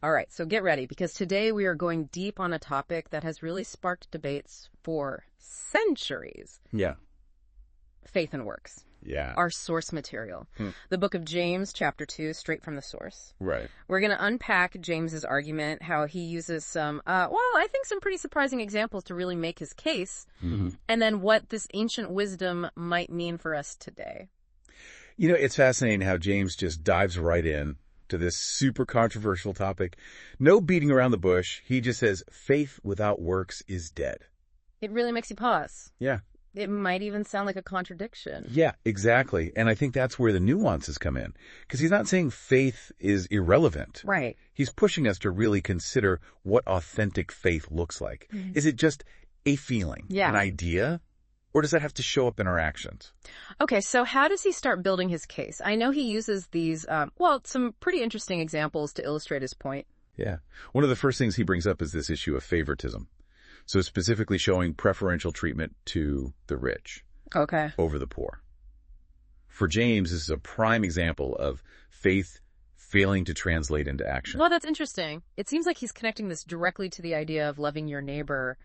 All right, so get ready, because today we are going deep on a topic that has really sparked debates for centuries. Yeah. Faith and works. Yeah. Our source material. The book of James, chapter 2, straight from the source. Right. We're going to unpack James's argument, how he uses some, I think some pretty surprising examples to really make his case, and then what this ancient wisdom might mean for us today. You know, it's fascinating how James just dives right in to this super controversial topic. No beating around the bush. He just says, faith without works is dead. It really makes you pause. Yeah. It might even sound like a contradiction. Yeah, exactly. And I think that's where the nuances come in. Because he's not saying faith is irrelevant. Right. He's pushing us to really consider what authentic faith looks like. Is it just a feeling, an idea? Or does that have to show up in our actions? Okay, so how does he start building his case? I know he uses these, some pretty interesting examples to illustrate his point. Yeah. One of the first things he brings up is this issue of favoritism. So specifically showing preferential treatment to the rich over the poor. For James, this is a prime example of faith failing to translate into action. Well, that's interesting. It seems like he's connecting this directly to the idea of loving your neighbor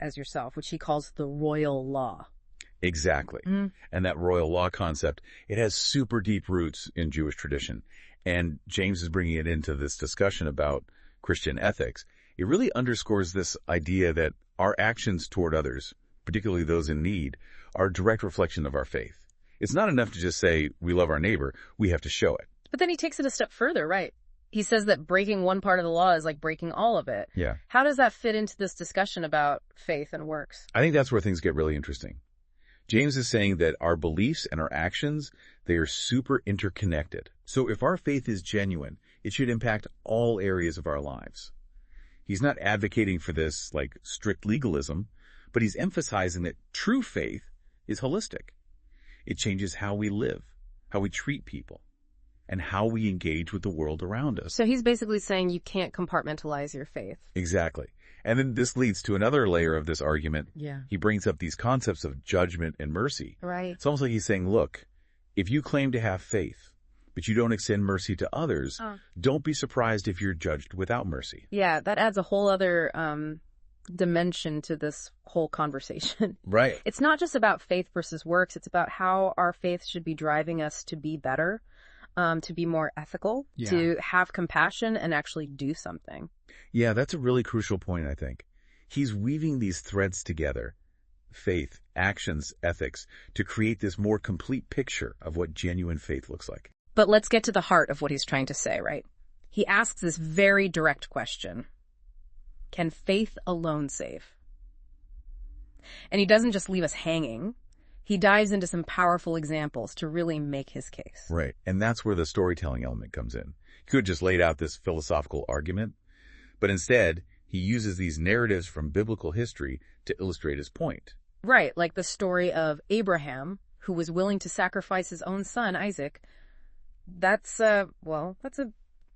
as yourself, which he calls the royal law. Exactly. And that royal law concept, it has super deep roots in Jewish tradition. And James is bringing it into this discussion about Christian ethics. It really underscores this idea that our actions toward others, particularly those in need, are a direct reflection of our faith. It's not enough to just say we love our neighbor. We have to show it. But then he takes it a step further, right? He says that breaking one part of the law is like breaking all of it. Yeah. How does that fit into this discussion about faith and works? I think that's where things get really interesting. James is saying that our beliefs and our actions, they are super interconnected. So if our faith is genuine, it should impact all areas of our lives. He's not advocating for this like strict legalism, but he's emphasizing that true faith is holistic. It changes how we live, how we treat people, and how we engage with the world around us. So he's basically saying you can't compartmentalize your faith. Exactly. And then this leads to another layer of this argument. Yeah. He brings up these concepts of judgment and mercy. Right. It's almost like he's saying, look, if you claim to have faith, but you don't extend mercy to others, don't be surprised if you're judged without mercy. Yeah, that adds a whole other dimension to this whole conversation. Right. It's not just about faith versus works. It's about how our faith should be driving us to be better, to be more ethical, to have compassion and actually do something. Yeah, that's a really crucial point, I think. He's weaving these threads together, faith, actions, ethics, to create this more complete picture of what genuine faith looks like. But let's get to the heart of what he's trying to say, right? He asks this very direct question. Can faith alone save? And he doesn't just leave us hanging. He dives into some powerful examples to really make his case. Right. And that's where the storytelling element comes in. He could have just laid out this philosophical argument, but instead, he uses these narratives from biblical history to illustrate his point. Right, like the story of Abraham, who was willing to sacrifice his own son, Isaac. That's a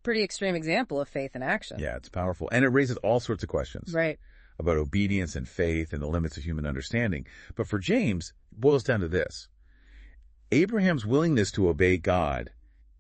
pretty extreme example of faith in action. Yeah, it's powerful. And it raises all sorts of questions. Right. About obedience and faith and the limits of human understanding. But for James, it boils down to this. Abraham's willingness to obey God,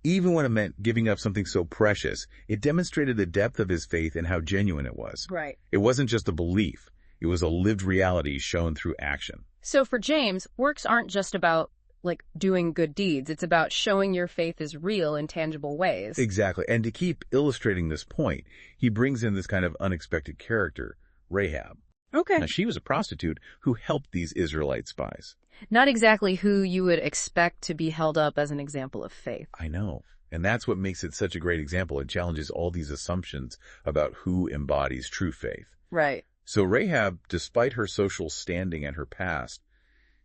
even when it meant giving up something so precious, it demonstrated the depth of his faith and how genuine it was. Right. It wasn't just a belief. It was a lived reality shown through action. So for James, works aren't just about like doing good deeds. It's about showing your faith is real in tangible ways. Exactly. And to keep illustrating this point, he brings in this kind of unexpected character, Rahab. Okay. Now, she was a prostitute who helped these Israelite spies. Not exactly who you would expect to be held up as an example of faith. I know. And that's what makes it such a great example. It challenges all these assumptions about who embodies true faith. Right. So Rahab, despite her social standing and her past,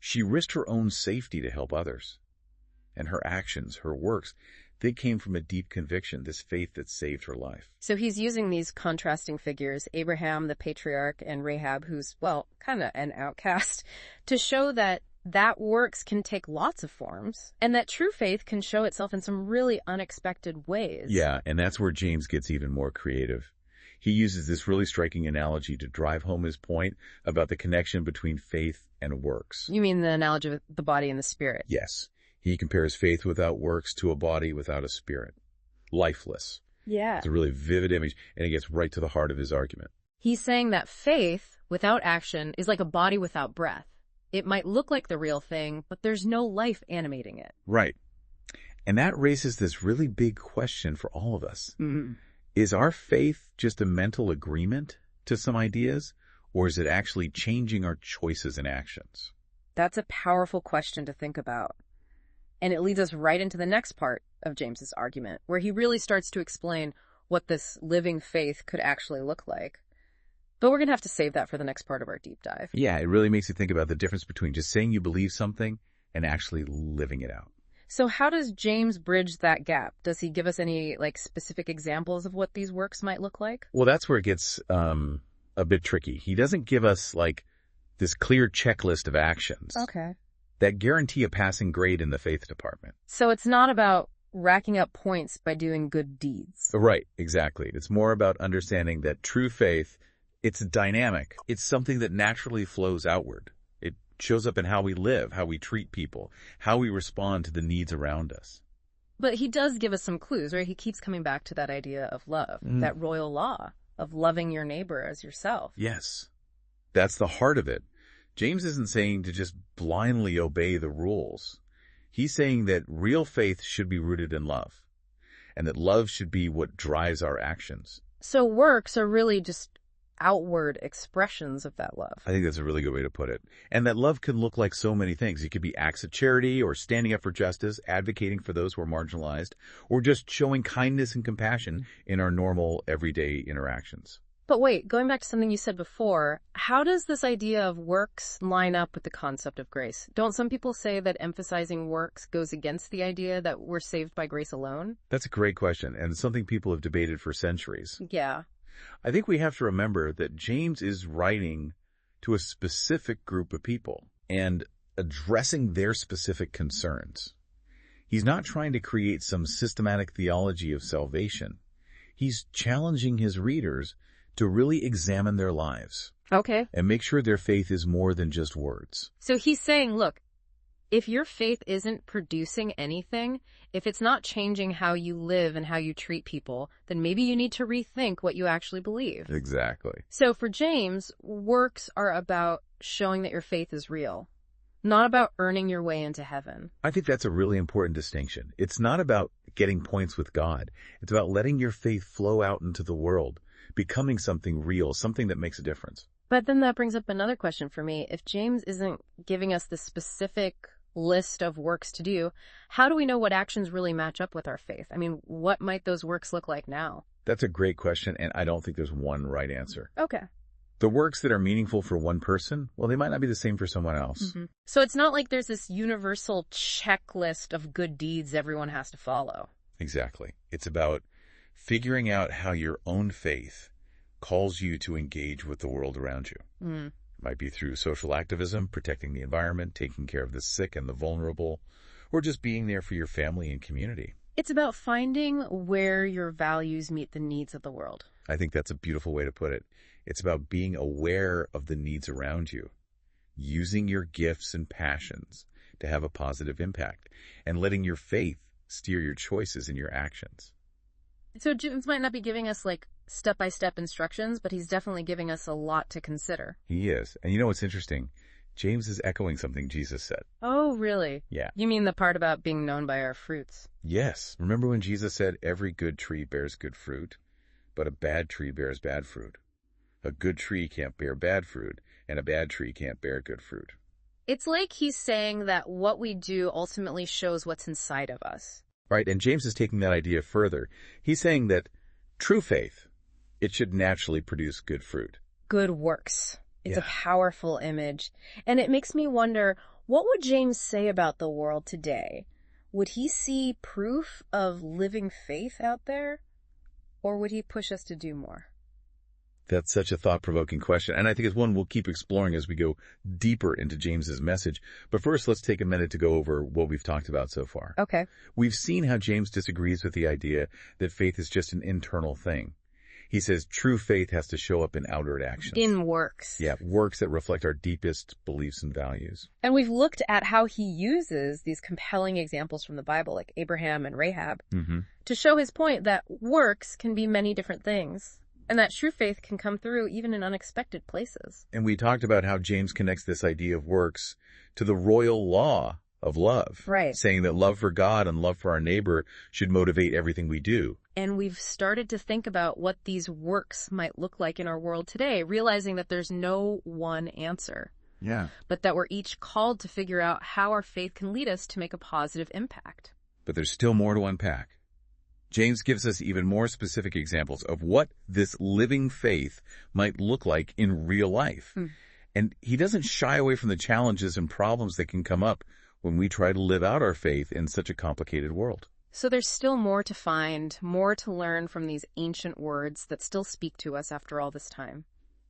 she risked her own safety to help others. And her actions, her works, they came from a deep conviction, this faith that saved her life. So he's using these contrasting figures, Abraham, the patriarch, and Rahab, who's, well, kind of an outcast, to show that works can take lots of forms, and that true faith can show itself in some really unexpected ways. Yeah, and that's where James gets even more creative. He uses this really striking analogy to drive home his point about the connection between faith and works. You mean the analogy of the body and the spirit? Yes. He compares faith without works to a body without a spirit. Lifeless. Yeah. It's a really vivid image, and it gets right to the heart of his argument. He's saying that faith without action is like a body without breath. It might look like the real thing, but there's no life animating it. Right. And that raises this really big question for all of us. Mm-hmm. Is our faith just a mental agreement to some ideas, or is it actually changing our choices and actions? That's a powerful question to think about. And it leads us right into the next part of James's argument, where he really starts to explain what this living faith could actually look like. But we're going to have to save that for the next part of our deep dive. Yeah, it really makes you think about the difference between just saying you believe something and actually living it out. So how does James bridge that gap? Does he give us any specific examples of what these works might look like? Well, that's where it gets a bit tricky. He doesn't give us this clear checklist of actions that guarantee a passing grade in the faith department. So it's not about racking up points by doing good deeds. Right, exactly. It's more about understanding that true faith, it's dynamic. It's something that naturally flows outward. It shows up in how we live, how we treat people, how we respond to the needs around us. But he does give us some clues, right? He keeps coming back to that idea of love, that royal law of loving your neighbor as yourself. Yes, that's the heart of it. James isn't saying to just blindly obey the rules. He's saying that real faith should be rooted in love, and that love should be what drives our actions. So works are really just outward expressions of that love. I think that's a really good way to put it. And that love can look like so many things. It could be acts of charity, or standing up for justice, advocating for those who are marginalized, or just showing kindness and compassion in our normal, everyday interactions. But wait, going back to something you said before, how does this idea of works line up with the concept of grace? Don't some people say that emphasizing works goes against the idea that we're saved by grace alone? That's a great question, and something people have debated for centuries. Yeah. I think we have to remember that James is writing to a specific group of people and addressing their specific concerns. He's not trying to create some systematic theology of salvation. He's challenging his readers to really examine their lives. Okay. And make sure their faith is more than just words. So he's saying, look, if your faith isn't producing anything, if it's not changing how you live and how you treat people, then maybe you need to rethink what you actually believe. Exactly. So for James, works are about showing that your faith is real, not about earning your way into heaven. I think that's a really important distinction. It's not about getting points with God. It's about letting your faith flow out into the world, becoming something real, something that makes a difference. But then that brings up another question for me. If James isn't giving us the specific list of works to do, how do we know what actions really match up with our faith? I mean, what might those works look like now? That's a great question, and I don't think there's one right answer. Okay. The works that are meaningful for one person, well, they might not be the same for someone else. Mm-hmm. So it's not like there's this universal checklist of good deeds everyone has to follow. Exactly. It's about figuring out how your own faith calls you to engage with the world around you. Mm. It might be through social activism, protecting the environment, taking care of the sick and the vulnerable, or just being there for your family and community. It's about finding where your values meet the needs of the world. I think that's a beautiful way to put it. It's about being aware of the needs around you, using your gifts and passions to have a positive impact, and letting your faith steer your choices and your actions. So James might not be giving us step-by-step instructions, but he's definitely giving us a lot to consider. He is. And you know what's interesting? James is echoing something Jesus said. Oh, really? Yeah. You mean the part about being known by our fruits? Yes. Remember when Jesus said, every good tree bears good fruit, but a bad tree bears bad fruit. A good tree can't bear bad fruit, and a bad tree can't bear good fruit. It's like he's saying that what we do ultimately shows what's inside of us. Right, and James is taking that idea further. He's saying that true faith, it should naturally produce good fruit. Good works. It's a powerful image. And it makes me wonder, what would James say about the world today? Would he see proof of living faith out there? Or would he push us to do more? That's such a thought-provoking question, and I think it's one we'll keep exploring as we go deeper into James's message. But first, let's take a minute to go over what we've talked about so far. Okay. We've seen how James disagrees with the idea that faith is just an internal thing. He says true faith has to show up in outward actions. In works. Yeah, works that reflect our deepest beliefs and values. And we've looked at how he uses these compelling examples from the Bible, like Abraham and Rahab, to show his point that works can be many different things, and that true faith can come through even in unexpected places. And we talked about how James connects this idea of works to the royal law of love. Right. Saying that love for God and love for our neighbor should motivate everything we do. And we've started to think about what these works might look like in our world today, realizing that there's no one answer. Yeah. But that we're each called to figure out how our faith can lead us to make a positive impact. But there's still more to unpack. James gives us even more specific examples of what this living faith might look like in real life. And he doesn't shy away from the challenges and problems that can come up when we try to live out our faith in such a complicated world. So there's still more to find, more to learn from these ancient words that still speak to us after all this time.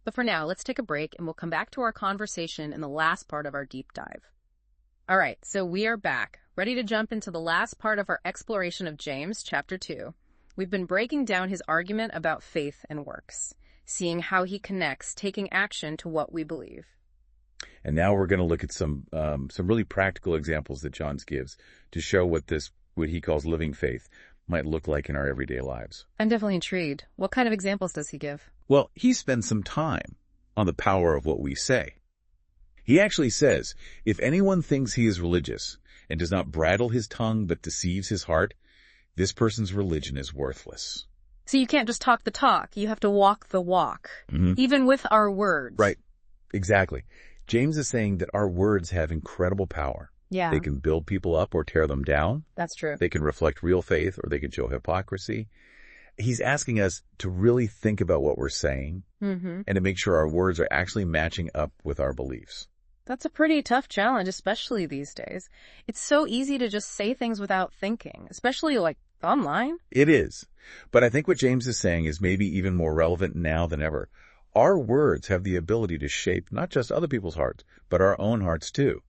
But for now, let's take a break and we'll come back to our conversation in the last part of our deep dive. All right, so we are back, ready to jump into the last part of our exploration of James, chapter 2. We've been breaking down his argument about faith and works, seeing how he connects taking action to what we believe. And now we're going to look at some really practical examples that John gives to show what he calls living faith might look like in our everyday lives. I'm definitely intrigued. What kind of examples does he give? Well, he spends some time on the power of what we say. He actually says, if anyone thinks he is religious and does not bridle his tongue but deceives his heart, this person's religion is worthless. So you can't just talk the talk. You have to walk the walk, even with our words. Right. Exactly. James is saying that our words have incredible power. Yeah. They can build people up or tear them down. That's true. They can reflect real faith or they can show hypocrisy. He's asking us to really think about what we're saying and to make sure our words are actually matching up with our beliefs. That's a pretty tough challenge, especially these days. It's so easy to just say things without thinking, especially like online. It is. But I think what James is saying is maybe even more relevant now than ever. Our words have the ability to shape not just other people's hearts, but our own hearts too.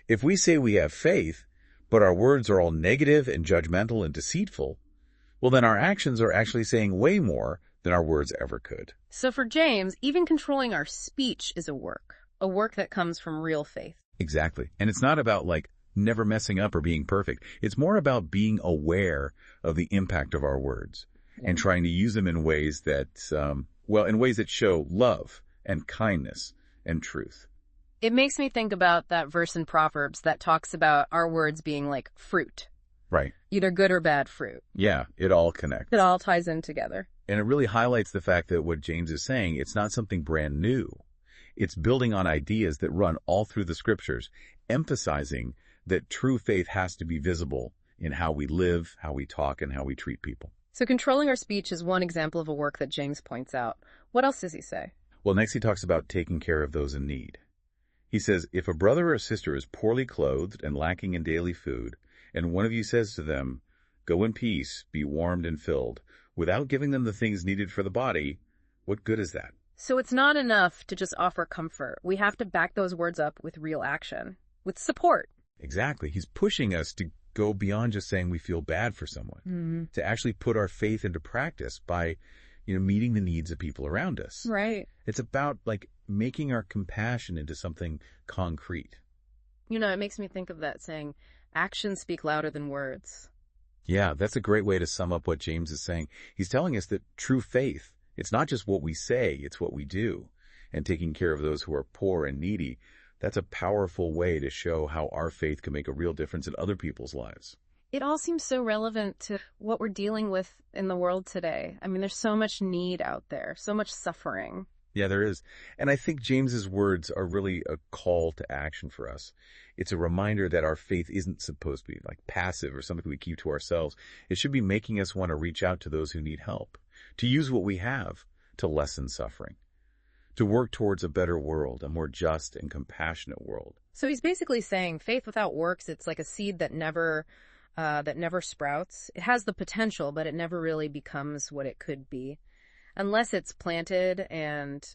If we say we have faith, but our words are all negative and judgmental and deceitful, well, then our actions are actually saying way more than our words ever could. So for James, even controlling our speech is a work that comes from real faith. Exactly. And it's not about never messing up or being perfect. It's more about being aware of the impact of our words and trying to use them in ways that, in ways that show love and kindness and truth. It makes me think about that verse in Proverbs that talks about our words being like fruit. Right. Either good or bad fruit. Yeah, it all connects. It all ties in together. And it really highlights the fact that what James is saying, it's not something brand new. It's building on ideas that run all through the scriptures, emphasizing that true faith has to be visible in how we live, how we talk, and how we treat people. So controlling our speech is one example of a work that James points out. What else does he say? Well, next he talks about taking care of those in need. He says, if a brother or sister is poorly clothed and lacking in daily food, and one of you says to them, go in peace, be warmed and filled, without giving them the things needed for the body, what good is that? So it's not enough to just offer comfort. We have to back those words up with real action, with support. Exactly. He's pushing us to go beyond just saying we feel bad for someone, to actually put our faith into practice by, meeting the needs of people around us. Right. It's about making our compassion into something concrete. It makes me think of that saying, actions speak louder than words. Yeah, that's a great way to sum up what James is saying. He's telling us that true faith, it's not just what we say, it's what we do. And taking care of those who are poor and needy, that's a powerful way to show how our faith can make a real difference in other people's lives. It all seems so relevant to what we're dealing with in the world today. I mean, there's so much need out there, so much suffering. Yeah, there is. And I think James's words are really a call to action for us. It's a reminder that our faith isn't supposed to be passive or something we keep to ourselves. It should be making us want to reach out to those who need help, to use what we have to lessen suffering, to work towards a better world, a more just and compassionate world. So he's basically saying faith without works, it's like a seed that never sprouts. It has the potential, but it never really becomes what it could be unless it's planted and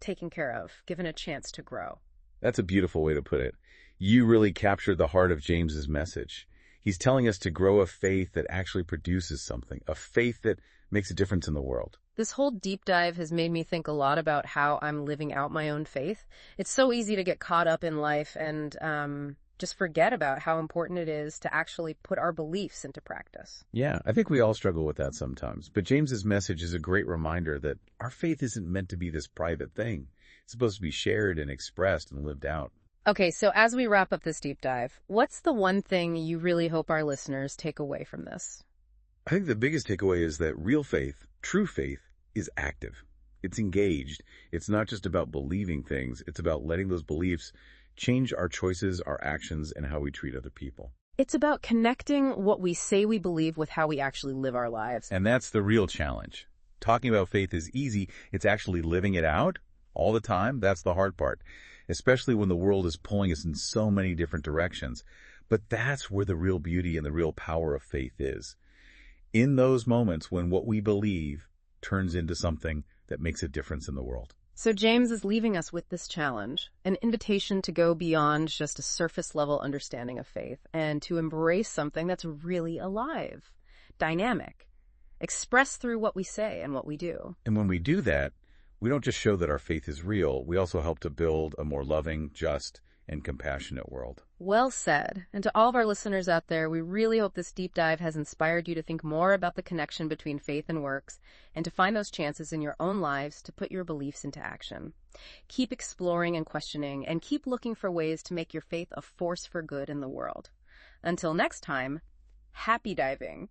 taken care of, given a chance to grow. That's a beautiful way to put it. You really captured the heart of James's message. He's telling us to grow a faith that actually produces something, a faith that makes a difference in the world. This whole deep dive has made me think a lot about how I'm living out my own faith. It's so easy to get caught up in life and just forget about how important it is to actually put our beliefs into practice. Yeah, I think we all struggle with that sometimes. But James's message is a great reminder that our faith isn't meant to be this private thing. It's supposed to be shared and expressed and lived out. Okay, so as we wrap up this deep dive, what's the one thing you really hope our listeners take away from this? I think the biggest takeaway is that real faith, true faith, is active. It's engaged. It's not just about believing things. It's about letting those beliefs change our choices, our actions, and how we treat other people. It's about connecting what we say we believe with how we actually live our lives. And that's the real challenge. Talking about faith is easy. It's actually living it out all the time. That's the hard part, especially when the world is pulling us in so many different directions. But that's where the real beauty and the real power of faith is. In those moments when what we believe turns into something that makes a difference in the world. So James is leaving us with this challenge, an invitation to go beyond just a surface-level understanding of faith and to embrace something that's really alive, dynamic, expressed through what we say and what we do. And when we do that, we don't just show that our faith is real, we also help to build a more loving, just, and compassionate world. Well said. And to all of our listeners out there, we really hope this deep dive has inspired you to think more about the connection between faith and works and to find those chances in your own lives to put your beliefs into action. Keep exploring and questioning and keep looking for ways to make your faith a force for good in the world. Until next time, happy diving.